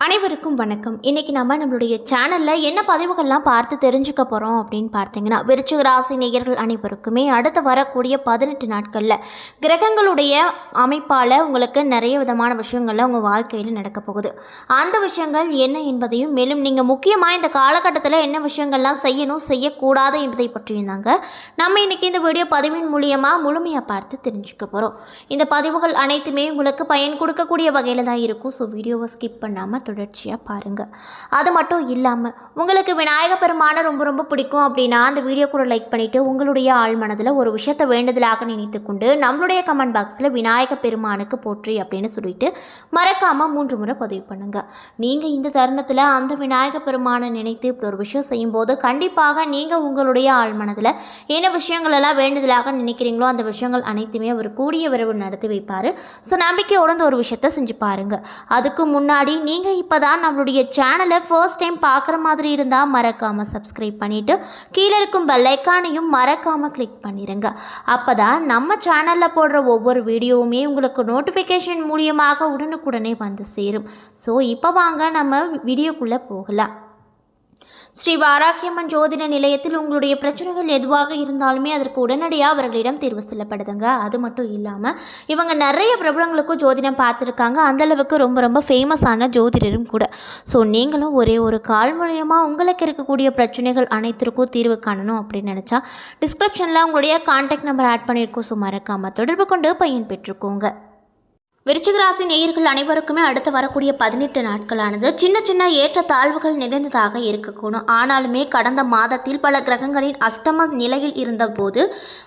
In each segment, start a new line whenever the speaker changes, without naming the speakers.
அனைவருக்கும் வணக்கம். இன்றைக்கி நம்மளுடைய சேனலில் என்ன பதிவுகள்லாம் பார்த்து தெரிஞ்சுக்க போகிறோம் அப்படின்னு பார்த்தீங்கன்னா, விருச்சிக ராசி நேயர்கள் அனைவருக்குமே அடுத்து வரக்கூடிய 18 நாட்களில் கிரகங்களுடைய அமைப்பால் உங்களுக்கு நிறைய விதமான விஷயங்கள்லாம் உங்கள் வாழ்க்கையில் நடக்க போகுது. அந்த விஷயங்கள் என்ன என்பதையும், மேலும் நீங்கள் முக்கியமாக இந்த காலகட்டத்தில் என்ன விஷயங்கள்லாம் செய்யணும் செய்யக்கூடாது என்பதை பற்றியும் தாங்க நம்ம இன்றைக்கி இந்த வீடியோ பதிவின் மூலியமாக முழுமையாக பார்த்து தெரிஞ்சுக்க போகிறோம். இந்த பதிவுகள் அனைத்துமே உங்களுக்கு பயன் கொடுக்கக்கூடிய வகையில் தான் இருக்கும். ஸோ வீடியோவை ஸ்கிப் பண்ணாமல் தொடர்ச்சியாக பாருங்கள். அது மட்டும் இல்லாமல் உங்களுக்கு விநாயக பெருமானை ரொம்ப ரொம்ப பிடிக்கும் அப்படின்னா அந்த வீடியோ கூட லைக் பண்ணிவிட்டு உங்களுடைய ஆள் மனதில் ஒரு விஷயத்தை வேண்டுதலாக நினைத்து கொண்டு நம்மளுடைய கமெண்ட் பாக்ஸில் விநாயக பெருமானுக்கு போற்றி அப்படின்னு சொல்லிட்டு மறக்காமல் 3 முறை பதிவு பண்ணுங்கள். நீங்கள் இந்த தருணத்தில் அந்த விநாயக பெருமானை நினைத்து இப்படி ஒரு விஷயம் செய்யும்போது கண்டிப்பாக நீங்கள் உங்களுடைய ஆள் மனதில் என்ன விஷயங்களெல்லாம் வேண்டுதலாக நினைக்கிறீங்களோ அந்த விஷயங்கள் அனைத்துமே அவர் கூடிய விரைவு நடத்தி வைப்பார். ஸோ நம்பிக்கையோட ஒரு விஷயத்தை செஞ்சு பாருங்கள். அதுக்கு முன்னாடி நீங்கள் இப்போ தான் நம்மளுடைய சேனலை ஃபர்ஸ்ட் டைம் பார்க்குற மாதிரி இருந்தால் மறக்காமல் சப்ஸ்கிரைப் பண்ணிவிட்டு கீழே இருக்கும் பெல் ஐக்கானையும் மறக்காமல் கிளிக் பண்ணிடுங்க. அப்போ தான் நம்ம சேனலில் போடுற ஒவ்வொரு வீடியோவுமே உங்களுக்கு நோட்டிஃபிகேஷன் மூலியமாக உடனுக்குடனே வந்து சேரும். ஸோ இப்போ வாங்க நம்ம வீடியோக்குள்ளே போகலாம். ஸ்ரீ வாராகியம்மன் ஜோதிட நிலையத்தில் உங்களுடைய பிரச்சனைகள் எதுவாக இருந்தாலுமே அதற்கு உடனடியாக அவர்களிடம் தீர்வு சொல்லப்படுதுங்க. அது மட்டும் இல்லாமல் இவங்க நிறைய பிரபலங்களுக்கும் ஜோதிடம் பார்த்துருக்காங்க. அந்தளவுக்கு ரொம்ப ரொம்ப ஃபேமஸான ஜோதிடரும் கூட. ஸோ நீங்களும் ஒரே ஒரு கால் மூலியமாக உங்களுக்கு இருக்கக்கூடிய பிரச்சனைகள் அனைத்திற்கும் தீர்வு காணணும் அப்படின்னு நினச்சா டிஸ்கிரிப்ஷனில் உங்களுடைய கான்டாக்ட் நம்பர் ஆட் பண்ணியிருக்கோம். ஸோ மறக்காமல் தொடர்பு கொண்டு பயன் பெற்றுக்கோங்க. விருச்சிக ராசி நேயர்கள் அனைவருக்குமே அடுத்து வரக்கூடிய 18 நாட்களானது சின்ன சின்ன ஏற்ற தாழ்வுகள் நிறைந்ததாக இருக்கக்கூடும். ஆனாலுமே கடந்த மாதத்தில் பல கிரகங்களின் அஷ்டம நிலையில் இருந்தபோது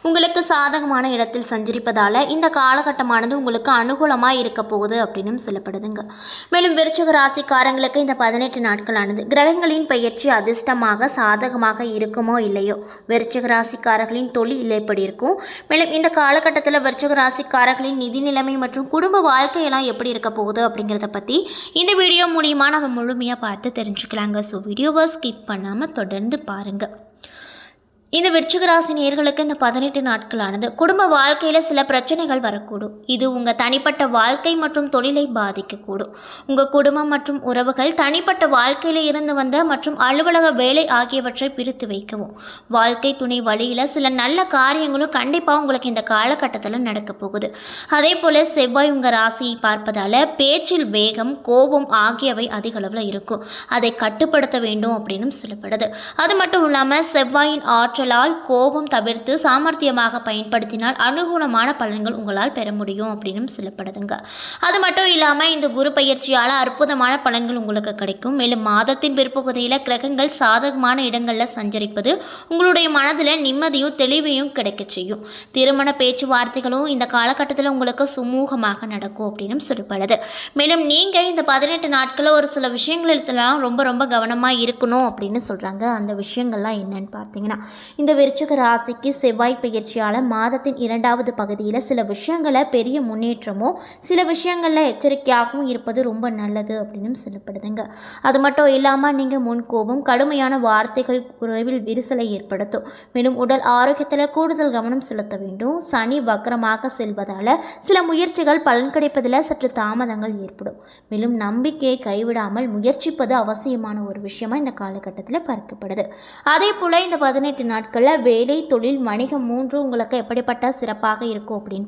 உங்களுக்கு சாதகமான இடத்தில் சஞ்சரிப்பதால் இந்த காலகட்டமானது உங்களுக்கு அனுகூலமாக இருக்க போகுது அப்படின்னு சொல்லப்படுதுங்க. மேலும் விருச்சிக ராசிக்காரங்களுக்கு இந்த 18 நாட்களானது கிரகங்களின் பயிற்சி அதிர்ஷ்டமாக சாதகமாக இருக்குமோ இல்லையோ விருச்சிக ராசிக்காரர்களின் தொழில் எப்படி இருக்கும், மேலும் இந்த காலகட்டத்தில் விருச்சிக ராசிக்காரர்களின் நிதி நிலைமை மற்றும் குடும்ப வாழ்க்கையெல்லாம் எப்படி இருக்க போகுது அப்படிங்கிறத பற்றி இந்த வீடியோ மூலிமா நம்ம முழுமையாக பார்த்து தெரிஞ்சுக்கலாங்க. ஸோ வீடியோவை ஸ்கிப் பண்ணாமல் தொடர்ந்து பாருங்கள். இந்த விருச்சிக ராசி நேயர்களுக்கு இந்த 18 நாட்களானது குடும்ப வாழ்க்கையில் சில பிரச்சனைகள் வரக்கூடும். இது உங்கள் தனிப்பட்ட வாழ்க்கை மற்றும் தொழிலை பாதிக்கக்கூடும். உங்கள் குடும்பம் மற்றும் உறவுகள் தனிப்பட்ட வாழ்க்கையில் இருந்து வந்த மற்றும் அலுவலக வேலை ஆகியவற்றை பிரித்து வைக்கவும். வாழ்க்கை துணை வழியில் சில நல்ல காரியங்களும் கண்டிப்பாக உங்களுக்கு இந்த காலகட்டத்தில் நடக்க போகுது. அதே போல் செவ்வாய் உங்கள் ராசியை பார்ப்பதால் பேச்சில் வேகம், கோபம் ஆகியவை அதிக அளவில் இருக்கும். அதை கட்டுப்படுத்த வேண்டும் அப்படின்னு சொல்லப்படுது. அது மட்டும் இல்லாமல் செவ்வாயின் ஆற்றல் கோபம் தவிர்த்து சாமர்த்தியமாக பயன்படுத்தினால் அனுகூலமான பலன்கள் உங்களால் பெற முடியும் அப்படின்னு சொல்லப்படுதுங்க. அது மட்டும் இல்லாமல் இந்த குரு பயிற்சியால் அற்புதமான பலன்கள் உங்களுக்கு கிடைக்கும். மேலும் மாதத்தின் பிற்பகுதியில் கிரகங்கள் சாதகமான இடங்களில் சஞ்சரிப்பது உங்களுடைய மனதில் நிம்மதியும் தெளிவையும் கிடைக்க செய்யும். திருமண பேச்சுவார்த்தைகளும் இந்த காலகட்டத்தில் உங்களுக்கு சுமூகமாக நடக்கும் அப்படின்னு சொல்லப்படுது. மேலும் நீங்கள் இந்த 18 நாட்களில் ஒரு சில விஷயங்களெல்லாம் ரொம்ப ரொம்ப கவனமாக இருக்கணும் அப்படின்னு சொல்கிறாங்க. அந்த விஷயங்கள்லாம் என்னன்னு பார்த்தீங்கன்னா, இந்த விருச்சிக ராசிக்கு செவ்வாய் பயிற்சியால் மாதத்தின் 2வது பகுதியில் சில விஷயங்களை பெரிய முன்னேற்றமோ சில விஷயங்களில் எச்சரிக்கையாகவும் இருப்பது ரொம்ப நல்லது அப்படின்னு சொல்லப்படுதுங்க. அது மட்டும் இல்லாமல் நீங்கள் முன்கோபம், கடுமையான வார்த்தைகள் உறவில் விரிசலை ஏற்படுத்தும். மேலும் உடல் ஆரோக்கியத்தில் கூடுதல் கவனம் செலுத்த வேண்டும். சனி வக்ரமாக செல்வதால் சில முயற்சிகள் பலன் கிடைப்பதில் சற்று தாமதங்கள் ஏற்படும். மேலும் நம்பிக்கையை கைவிடாமல் முயற்சிப்பது அவசியமான ஒரு விஷயமா இந்த காலகட்டத்தில் பார்க்கப்படுது. அதே போல் இந்த 18 நாட்களில் வேலை, தொழில், வணிகம் 3 உங்களுக்கு எப்படிப்பட்ட சிறப்பாக இருக்கும் அப்படின்னு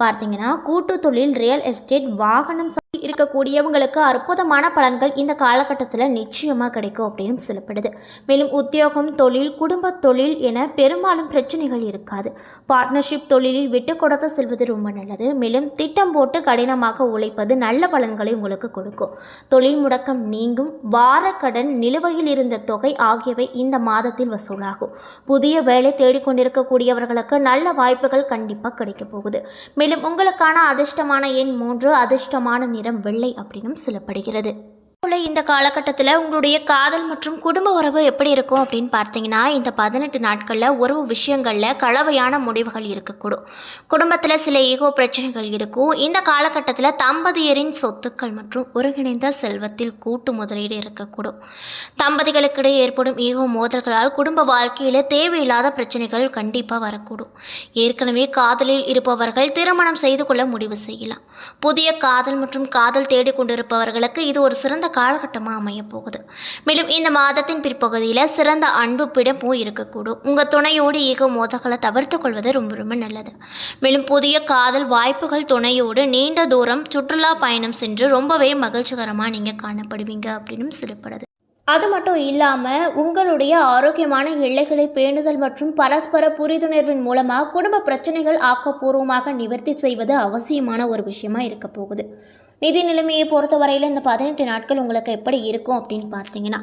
பார்த்தீங்கன்னா கூட்டு தொழில், ரியல் எஸ்டேட், வாகனம் இருக்கக்கூடியவங்களுக்கு அற்புதமான பலன்கள் இந்த காலகட்டத்தில் நிச்சயமாக கிடைக்கும் அப்படின்னு சொல்லப்படுது. மேலும் உத்தியோகம், தொழில், குடும்ப தொழில் என பெரும்பாலும் பிரச்சனைகள் இருக்காது. பார்ட்னர்ஷிப் தொழிலில் விட்டு கொடுத்து செல்வது ரொம்ப நல்லது. மேலும் திட்டம் போட்டு கடினமாக உழைப்பது நல்ல பலன்களை உங்களுக்கு கொடுக்கும். தொழில் முடக்கம் நீங்கும். வார கடன், நிலுவையில் இருந்த தொகை ஆகியவை இந்த மாதத்தில் வசூலாகும். புதிய வேலை தேடிக்கொண்டிருக்கக்கூடியவர்களுக்கு நல்ல வாய்ப்புகள் கண்டிப்பாக கிடைக்க போகுது. மேலும் உங்களுக்கான அதிர்ஷ்டமான எண் 3, அதிர்ஷ்டமான நிறம் வெள்ளை அப்படின்னு சொல்லப்படுகிறது. இந்த காலகட்டத்தில் உங்களுடைய காதல் மற்றும் குடும்ப உறவு எப்படி இருக்கும் அப்படின்னு பார்த்தீங்கன்னா, இந்த 18 நாட்களில் உறவு விஷயங்களில் கலவையான முடிவுகள் இருக்கக்கூடும். குடும்பத்தில் சில ஈகோ பிரச்சனைகள் இருக்கும். இந்த காலகட்டத்தில் தம்பதியரின் சொத்துக்கள் மற்றும் ஒருங்கிணைந்த செல்வத்தில் கூட்டு முதலீடு இருக்கக்கூடும். தம்பதிகளுக்கிடையே ஏற்படும் ஈகோ மோதல்களால் குடும்ப வாழ்க்கையில் தேவையில்லாத பிரச்சனைகள் கண்டிப்பாக வரக்கூடும். ஏற்கனவே காதலில் இருப்பவர்கள் திருமணம் செய்து கொள்ள முடிவு செய்யலாம். புதிய காதல் மற்றும் காதல் தேடிக்கொண்டிருப்பவர்களுக்கு இது ஒரு சிறந்த காலகட்டமாக அமையப் போகுது. மேலும் இந்த மாதத்தின் பிற்பகுதியில் சிறந்த அன்பு பிடிப்பும் இருக்கக்கூடும். உங்கள் துணையோடு ஈகோ மோதல்களை தவிர்த்து கொள்வது ரொம்ப ரொம்ப நல்லது. மேலும் புதிய காதல் வாய்ப்புகள் துணையோடு நீண்ட தூரம் சுற்றுலா பயணம் சென்று ரொம்பவே மகிழ்ச்சிகரமாக நீங்கள் காணப்படுவீங்க அப்படின்னு சொல்லப்படுது. அது மட்டும் இல்லாமல் உங்களுடைய ஆரோக்கியமான எல்லைகளை பேணுதல் மற்றும் பரஸ்பர புரிந்துணர்வின் மூலமாக குடும்ப பிரச்சனைகள் ஆக்கப்பூர்வமாக நிவர்த்தி செய்வது அவசியமான ஒரு விஷயமா இருக்க போகுது. நிதி நிலைமையை பொறுத்தவரையில் இந்த 18 நாட்கள் உங்களுக்கு எப்படி இருக்கும் அப்படின்னு பார்த்தீங்கன்னா,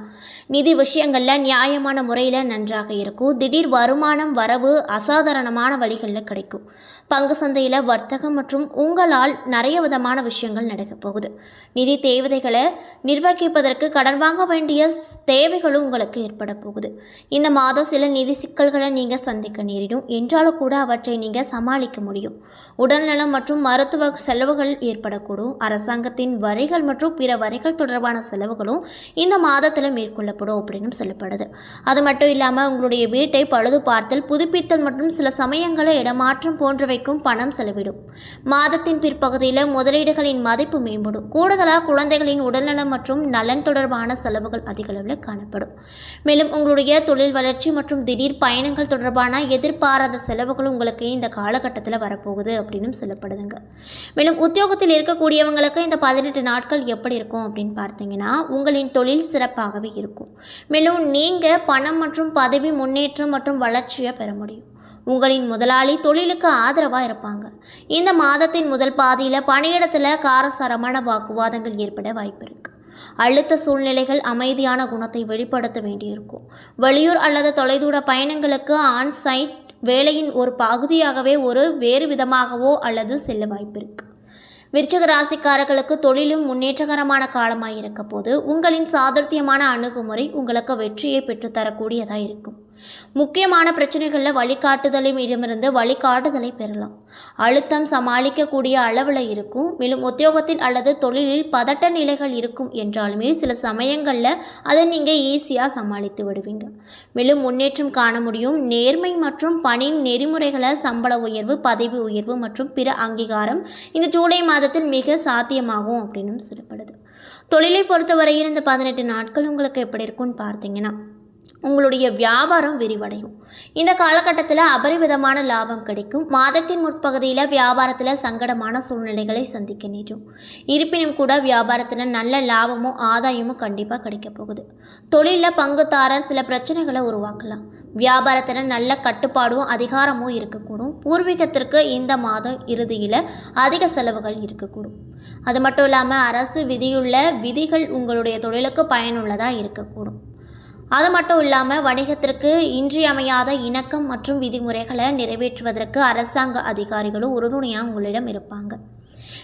நிதி விஷயங்களில் நியாயமான முறையில் நன்றாக இருக்கும். திடீர் வருமானம் வரவு அசாதாரணமான வழிகளில் கிடைக்கும். பங்கு சந்தையில் வர்த்தகம் மற்றும் உங்களால் நிறைய விதமான விஷயங்கள் நடக்க போகுது. நிதி தேவைகளை நிர்வகிப்பதற்கு கடன் வாங்க வேண்டிய தேவைகளும் உங்களுக்கு ஏற்பட போகுது. இந்த மாதம் சில நிதி சிக்கல்களை நீங்கள் சந்திக்க நேரிடும் என்றாலும் கூட அவற்றை நீங்கள் சமாளிக்க முடியும். உடல்நலம் மற்றும் மருத்துவ செலவுகள் ஏற்படக்கூடும். அரசாங்கத்தின் வரிகள் மற்றும் பிற வரிகள் தொடர்பான செலவுகளும் இந்த மாதத்தில் மேற்கொள்ளப்படும் அப்படின்னு சொல்லப்படுது. அது மட்டும் இல்லாமல் உங்களுடைய வீட்டை பழுது பார்த்தல், புதுப்பித்தல் மற்றும் சில சமயங்களில் இடமாற்றம் போன்றவைக்கும் பணம் செலவிடும். மாதத்தின் பிற்பகுதியில் முதலீடுகளின் மதிப்பு மேம்படும். கூடுதலாக குழந்தைகளின் உடல்நலம் மற்றும் நலன் தொடர்பான செலவுகள் அதிக அளவில் காணப்படும். மேலும் உங்களுடைய தொழில் வளர்ச்சி மற்றும் திடீர் பயணங்கள் தொடர்பான எதிர்பாராத செலவுகள் உங்களுக்கு இந்த காலகட்டத்தில் வரப்போகுது அப்படின்னு சொல்லப்படுதுங்க. மேலும் உத்தியோகத்தில் இருக்கக்கூடியவங்களுக்கு இந்த 18 நாட்கள் எப்படி இருக்கும் அப்படின்னு பார்த்தீங்கன்னா, உங்களின் தொழில் சிறப்பாகவே இருக்கும். மேலும் நீங்கள் பணம் மற்றும் பதவி முன்னேற்றம் மற்றும் வளர்ச்சியை பெற முடியும். உங்களின் முதலாளி தொழிலுக்கு ஆதரவாக இருப்பாங்க. இந்த மாதத்தின் முதல் பாதியில் பணியிடத்தில் காரசாரமான வாக்குவாதங்கள் ஏற்பட வாய்ப்பு இருக்குது. அழுத்த சூழ்நிலைகள் அமைதியான குணத்தை வெளிப்படுத்த வேண்டியிருக்கும். வெளியூர் அல்லது தொலைதூர பயணங்களுக்கு ஆன்சைட் வேலையின் ஒரு பகுதியாகவே வேறு விதமாகவோ அல்லது செல்ல வாய்ப்பு இருக்குது. விருச்சிக ராசிக்காரர்களுக்கு தொழிலும் முன்னேற்றகரமான காலமாக இருக்க போது உங்களின் சாதுர்த்தியமான அணுகுமுறை உங்களுக்கு வெற்றியை பெற்றுத்தரக்கூடியதாக இருக்கும். முக்கியமான பிரச்சனைகளில் வழிகாட்டுதலிடமிருந்து வழிகாட்டுதலை பெறலாம். அழுத்தம் சமாளிக்கக்கூடிய அளவில் இருக்கும். மேலும் உத்தியோகத்தில் அல்லது தொழிலில் பதட்ட நிலைகள் இருக்கும் என்றாலுமே சில சமயங்களில் அதை நீங்கள் ஈஸியாக சமாளித்து விடுவீங்க. மேலும் முன்னேற்றம் காண முடியும். நேர்மை மற்றும் பணி நெறிமுறைகளை சம்பள உயர்வு, பதவி உயர்வு மற்றும் பிற அங்கீகாரம் இந்த ஜூலை மாதத்தில் மிக சாத்தியமாகும் அப்படின்னு சொல்லப்படுது. தொழிலை பொறுத்தவரையில் இந்த 18 நாட்கள் உங்களுக்கு எப்படி இருக்கும்னு பார்த்தீங்கன்னா, உங்களுடைய வியாபாரம் விரிவடையும். இந்த காலகட்டத்தில் அபரிவிதமான லாபம் கிடைக்கும். மாதத்தின் முற்பகுதியில் வியாபாரத்தில் சங்கடமான சூழ்நிலைகளை சந்திக்க நேரும். இருப்பினும் கூட வியாபாரத்தில் நல்ல லாபமும் ஆதாயமும் கண்டிப்பாக கிடைக்க போகுது. தொழிலில் பங்குதாரர் சில பிரச்சனைகளை உருவாக்கலாம். வியாபாரத்தில் நல்ல கட்டுப்பாடும் அதிகாரமும் இருக்கக்கூடும். பூர்வீகத்திற்கு இந்த மாதம் இறுதியில் அதிக செலவுகள் இருக்கக்கூடும். அது மட்டும் இல்லாமல் அரசு விதியுள்ள விதிகள் உங்களுடைய தொழிலுக்கு பயனுள்ளதாக இருக்கக்கூடும். அது மட்டும் இல்லாமல் வணிகத்திற்கு இன்றியமையாத இணக்கம் மற்றும் விதிமுறைகளை நிறைவேற்றுவதற்கு அரசாங்க அதிகாரிகளும் உறுதுணையாக உங்களிடம் இருப்பாங்க.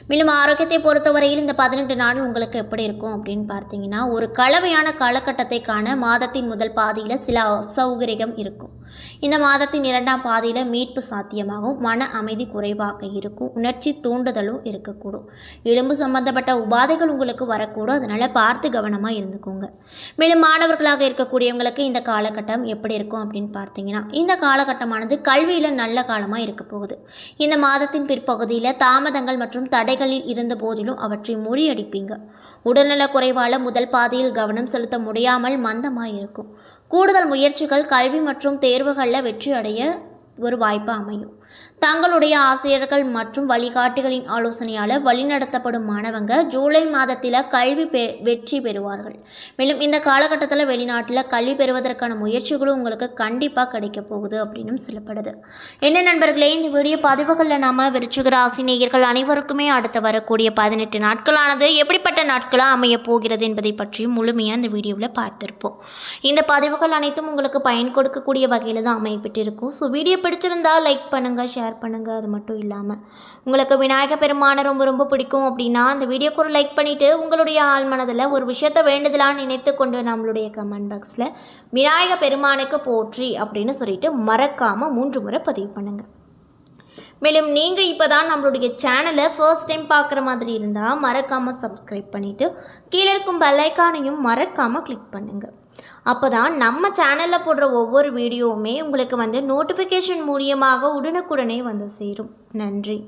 மேலும் ஆரோக்கியத்தை பொறுத்தவரையில் இந்த 18 நாள் உங்களுக்கு எப்படி இருக்கும் அப்படின்னு பார்த்தீங்கன்னா, ஒரு கலவையான காலகட்டத்தை காண மாதத்தின் முதல் பாதியில் சில அசௌகரியம் இருக்கும். இந்த மாதத்தின் 2ஆம் பாதியில் மீட்பு சாத்தியமாகும். மன அமைதி குறைவாக இருக்கும். உணர்ச்சி தூண்டுதலும் இருக்கக்கூடும். எலும்பு சம்பந்தப்பட்ட உபாதைகள் உங்களுக்கு வரக்கூடும். அதனால் பார்த்து கவனமாக இருந்துக்கோங்க. மேலும் மாணவர்களாக இருக்கக்கூடியவங்களுக்கு இந்த காலகட்டம் எப்படி இருக்கும் அப்படின்னு பார்த்தீங்கன்னா, இந்த காலகட்டமானது கல்வியில் நல்ல காலமாக இருக்க போகுது. இந்த மாதத்தின் பிற்பகுதியில் தாமதங்கள் மற்றும் தடைகளில் இருந்த போதிலும் அவற்றை முறியடிப்பீங்க. உடல்நல குறைவால் முதல் பாதியில் கவனம் செலுத்த முடியாமல் மந்தமாக இருக்கும். கூடுதல் முயற்சிகள் கல்வி மற்றும் தேர்வுகளில் வெற்றி அடைய ஒரு வாய்ப்பு அமையும். தங்களுடைய ஆசிரியர்கள் மற்றும் வழிகாட்டிகளின் ஆலோசனையால் வழிநடத்தப்படும் மாணவங்க ஜூலை மாதத்தில் கல்வி வெற்றி பெறுவார்கள். மேலும் இந்த காலகட்டத்தில் வெளிநாட்டில் கல்வி பெறுவதற்கான முயற்சிகளும் உங்களுக்கு கண்டிப்பாக கிடைக்க போகுது அப்படின்னு சொல்லப்படுது. என்ன நண்பர்களே, இந்த வீடியோ பதிவுகளில் நாம் விருச்சிக ராசி நேயர்கள் அனைவருக்குமே அடுத்து வரக்கூடிய 18 நாட்களானது எப்படிப்பட்ட நாட்களாக அமைய போகிறது என்பதை பற்றியும் முழுமையாக இந்த வீடியோவில் பார்த்துருப்போம். இந்த பதிவுகள் அனைத்தும் உங்களுக்கு பயன் கொடுக்கக்கூடிய வகையில் தான் அமையப்பட்டிருக்கும். ஸோ வீடியோ பிடிச்சிருந்தால் லைக் பண்ணுங்கள், ஷேர் ஷேர் பண்ணுங்கள். அது மட்டும் இல்லாமல் உங்களுக்கு விநாயகர் பெருமானை ரொம்ப ரொம்ப பிடிக்கும் அப்படின்னா அந்த வீடியோக்கு ஒரு லைக் பண்ணிவிட்டு உங்களுடைய ஆள் மனதில் ஒரு விஷயத்தை வேண்டுதலாக நினைத்து கொண்டு நம்மளுடைய கமெண்ட் பாக்ஸில் விநாயகர் பெருமானுக்கு போற்றி அப்படின்னு சொல்லிட்டு மறக்காமல் 3 முறை பதிவு பண்ணுங்கள். மேலும் நீங்கள் இப்போ தான் நம்மளுடைய சேனலை ஃபர்ஸ்ட் டைம் பார்க்குற மாதிரி இருந்தால் மறக்காமல் சப்ஸ்கிரைப் பண்ணிவிட்டு கீழே இருக்கும் பெல் ஐக்கானையும் மறக்காமல் கிளிக் பண்ணுங்கள். அப்போ தான் நம்ம சேனலில் போடுற ஒவ்வொரு வீடியோவுமே உங்களுக்கு நோட்டிஃபிகேஷன் மூலியமாக உடனுக்குடனே வந்து சேரும். நன்றி.